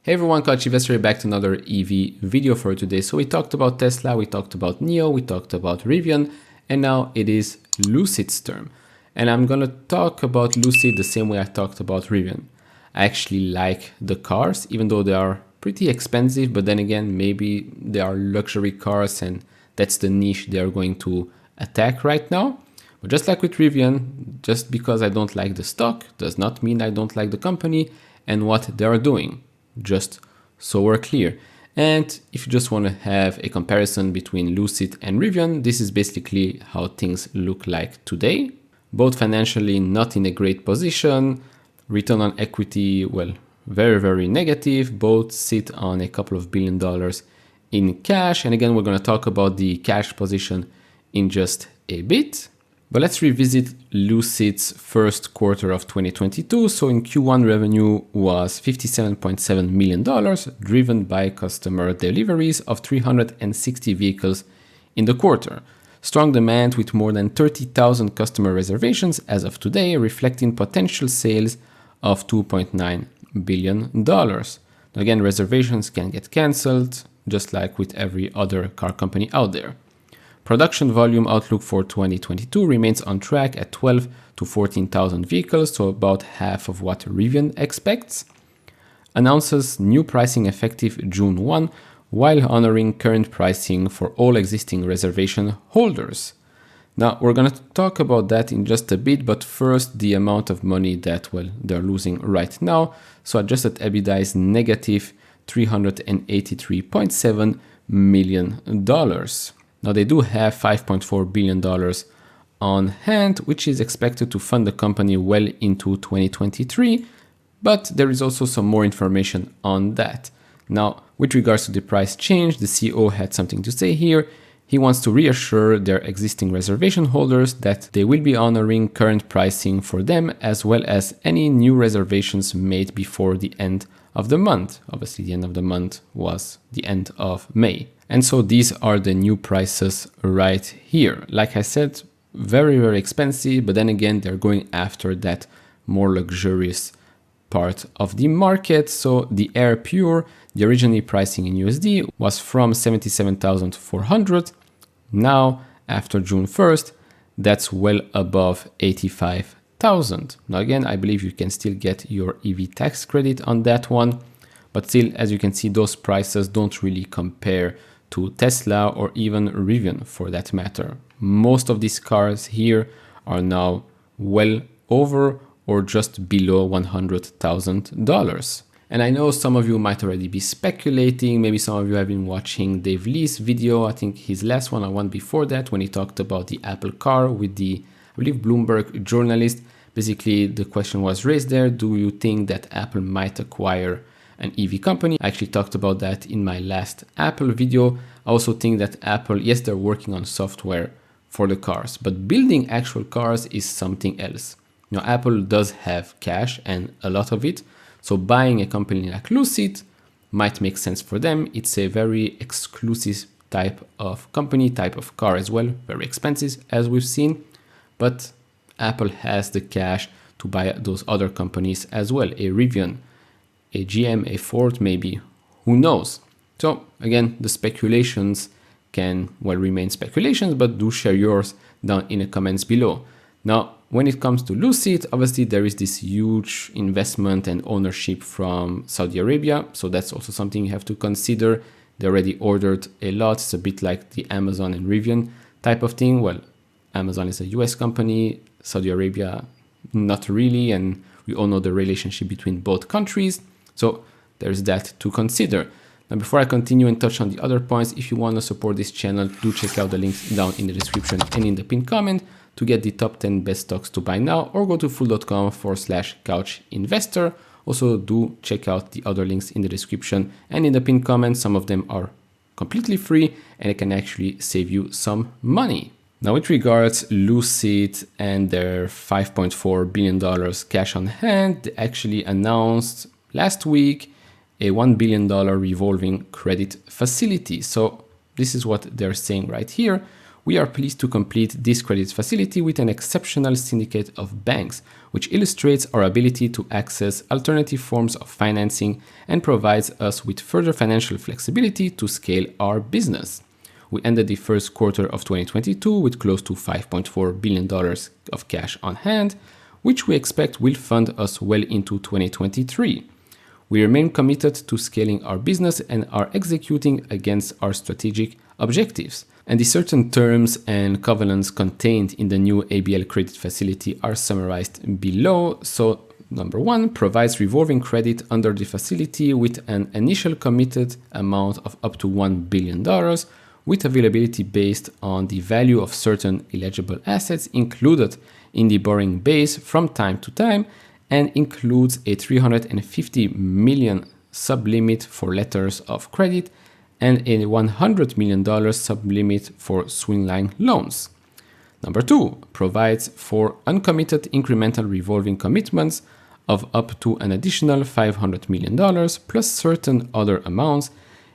Hey everyone, Coach Investor back to another EV video for today. So we talked about Tesla, we talked about NIO, we talked about Rivian, and now it is Lucid's turn. And I'm gonna talk about Lucid the same way I talked about Rivian. I actually like the cars, even though they are pretty expensive, but then again, maybe they are luxury cars and that's the niche they are going to attack right now. But just like with Rivian, just because I don't like the stock does not mean I don't like the company and what they are doing. Just so we're clear. And if you just want to have a comparison between Lucid and Rivian, this is basically how things look like today. Both financially not in a great position, return on equity, well, very negative. Both sit on a couple of $1 billion in cash. And again, we're going to talk about the cash position in just a bit. But let's revisit Lucid's first quarter of 2022. So in Q1, revenue was $57.7 million, driven by customer deliveries of 360 vehicles in the quarter. Strong demand with more than 30,000 customer reservations as of today, reflecting potential sales of $2.9 billion. Again, reservations can get canceled, just like with every other car company out there. Production volume outlook for 2022 remains on track at 12 to 14,000 vehicles, so about half of what Rivian expects. Announces new pricing effective June 1, while honoring current pricing for all existing reservation holders. Now, we're going to talk about that in just a bit, but first, the amount of money that, well, they're losing right now. So adjusted EBITDA is negative $383.7 million. Now they do have $5.4 billion on hand, which is expected to fund the company well into 2023, but there is also some more information on that. Now, with regards to the price change, the CEO had something to say here. He wants to reassure their existing reservation holders that they will be honoring current pricing for them, as well as any new reservations made before the end of the month. Obviously, the end of the month was the end of May. And so these are the new prices right here. Like I said, very expensive, but then again, they're going after that more luxurious part of the market. So the Air Pure, the originally pricing in USD was from 77,400. Now, after June 1st, that's well above 85,000. Now again, I believe you can still get your EV tax credit on that one, but still, as you can see, those prices don't really compare to Tesla or even Rivian for that matter. Most of these cars here are now well over or just below $100,000. And I know some of you might already be speculating. Maybe some of you have been watching Dave Lee's video. I think his last one or one before that, when he talked about the Apple car with the, I believe, Bloomberg journalist. Basically, the question was raised there. Do you think that Apple might acquire an EV company? I actually talked about that in my last Apple video. I also think that Apple, yes, they're working on software for the cars, but building actual cars is something else. Now, Apple does have cash and a lot of it. So buying a company like Lucid might make sense for them. It's a very exclusive type of company, type of car as well, very expensive as we've seen, but Apple has the cash to buy those other companies as well, a Rivian, a GM, a Ford maybe, who knows? So again, the speculations can, well, remain speculations, but do share yours down in the comments below. Now, when it comes to Lucid, obviously there is this huge investment and ownership from Saudi Arabia. So that's also something you have to consider. They already ordered a lot. It's a bit like the Amazon and Rivian type of thing. Well, Amazon is a US company, Saudi Arabia, not really. And we all know the relationship between both countries. So there's that to consider. Now, before I continue and touch on the other points, if you want to support this channel, do check out the links down in the description and in the pinned comment to get the top 10 best stocks to buy now, or go to fool.com/couchinvestor. Also, do check out the other links in the description and in the pinned comment. Some of them are completely free and it can actually save you some money. Now, with regards Lucid and their $5.4 billion cash on hand, they actually announced last week a $1 billion revolving credit facility. So this is what they're saying right here. we are pleased to complete this credit facility with an exceptional syndicate of banks, which illustrates our ability to access alternative forms of financing and provides us with further financial flexibility to scale our business. We ended the first quarter of 2022 with close to $5.4 billion of cash on hand, which we expect will fund us well into 2023. We remain committed to scaling our business and are executing against our strategic objectives. And the certain terms and covenants contained in the new ABL credit facility are summarized below. So number 1 provides revolving credit under the facility with an initial committed amount of up to $1 billion with availability based on the value of certain eligible assets included in the borrowing base from time to time, and includes a $350 million sublimit for letters of credit and a $100 million sublimit for swingline loans. Number 2 provides for uncommitted incremental revolving commitments of up to an additional $500 million plus certain other amounts,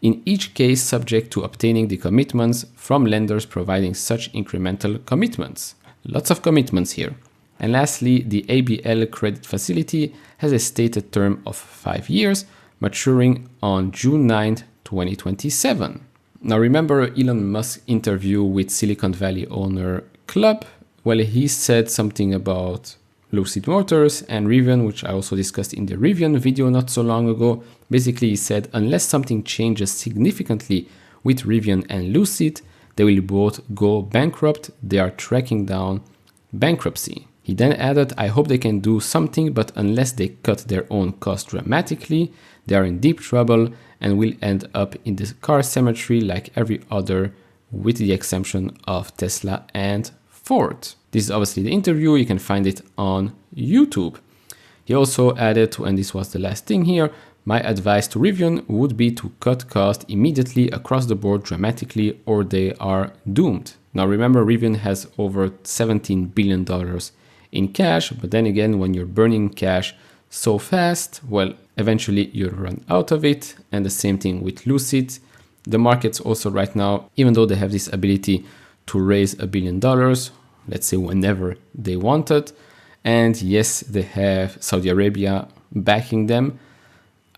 in each case subject to obtaining the commitments from lenders providing such incremental commitments. Lots of commitments here. And lastly, the ABL credit facility has a stated term of 5 years, maturing on June 9, 2027. Now remember Elon Musk's interview with Silicon Valley owner Club? Well, he said something about Lucid Motors and Rivian, which I also discussed in the Rivian video not so long ago. Basically, he said unless something changes significantly with Rivian and Lucid, they will both go bankrupt. They are tracking down bankruptcy. He then added, I hope they can do something, but unless they cut their own costs dramatically, they are in deep trouble and will end up in the car cemetery like every other, with the exception of Tesla and Ford. This is obviously the interview. You can find it on YouTube. He also added, and this was the last thing here, my advice to Rivian would be to cut costs immediately across the board dramatically or they are doomed. Now remember, Rivian has over $17 billion in cash, but then again, when you're burning cash so fast, well, eventually you'll run out of it. And the same thing with Lucid. The markets also right now, even though they have this ability to raise $1 billion, let's say whenever they want it, and yes, they have Saudi Arabia backing them,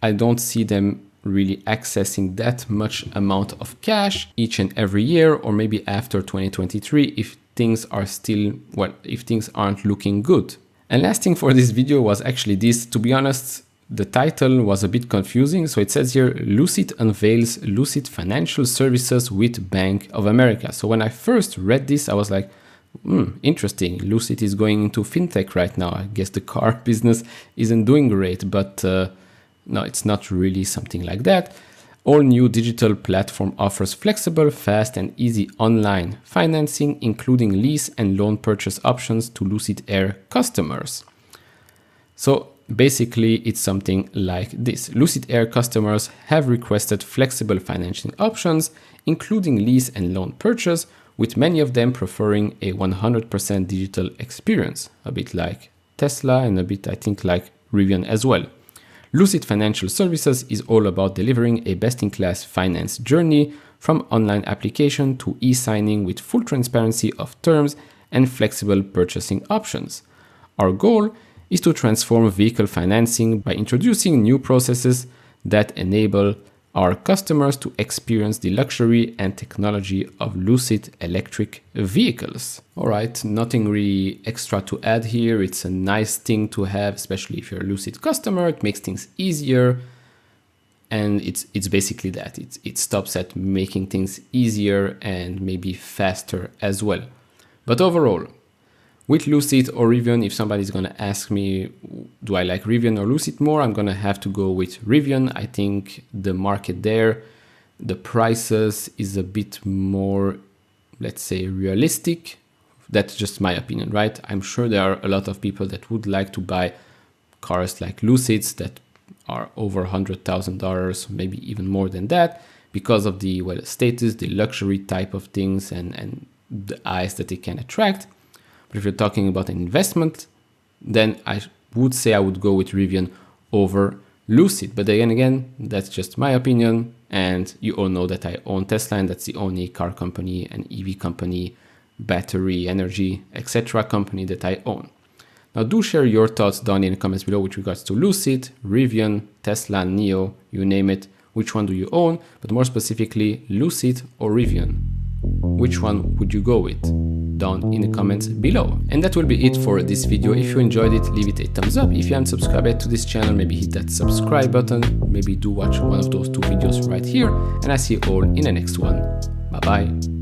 I don't see them really accessing that much amount of cash each and every year, or maybe after 2023 if things are still, well, if things aren't looking good. And last thing for this video was actually this. To be honest, the title was a bit confusing. So it says here, Lucid unveils Lucid Financial Services with Bank of America. So when I first read this, I was like, interesting. Lucid is going into fintech right now. I guess the car business isn't doing great, but no, it's not really something like that. All new digital platform offers flexible, fast, and easy online financing, including lease and loan purchase options to Lucid Air customers. So basically, it's something like this. Lucid Air customers have requested flexible financing options, including lease and loan purchase, with many of them preferring a 100% digital experience, a bit like Tesla and a bit, I think, like Rivian as well. Lucid Financial Services is all about delivering a best-in-class finance journey from online application to e-signing with full transparency of terms and flexible purchasing options. Our goal is to transform vehicle financing by introducing new processes that enable our customers to experience the luxury and technology of Lucid electric vehicles. All right, nothing really extra to add here. It's a nice thing to have, especially if you're a Lucid customer. It makes things easier. And it's basically that. It stops at making things easier and maybe faster as well. But overall, with Lucid or Rivian, if somebody's going to ask me, do I like Rivian or Lucid more? I'm going to have to go with Rivian. I think the market there, the prices is a bit more, let's say, realistic. That's just my opinion, right? I'm sure there are a lot of people that would like to buy cars like Lucids that are over $100,000, maybe even more than that, because of the status, the luxury type of things and the eyes that they can attract. But if you're talking about an investment, then I would say I would go with Rivian over Lucid. But again, that's just my opinion. And you all know that I own Tesla, and that's the only car company and EV company, battery, energy, etc. company that I own. Now do share your thoughts down in the comments below with regards to Lucid, Rivian, Tesla, NIO, you name it. Which one do you own? But more specifically, Lucid or Rivian? Which one would you go with? Down in the comments below. And that will be it for this video. If you enjoyed it, leave it a thumbs up. If you haven't subscribed yet to this channel, maybe hit that subscribe button. Maybe do watch one of those two videos right here. And I see you all in the next one. Bye bye.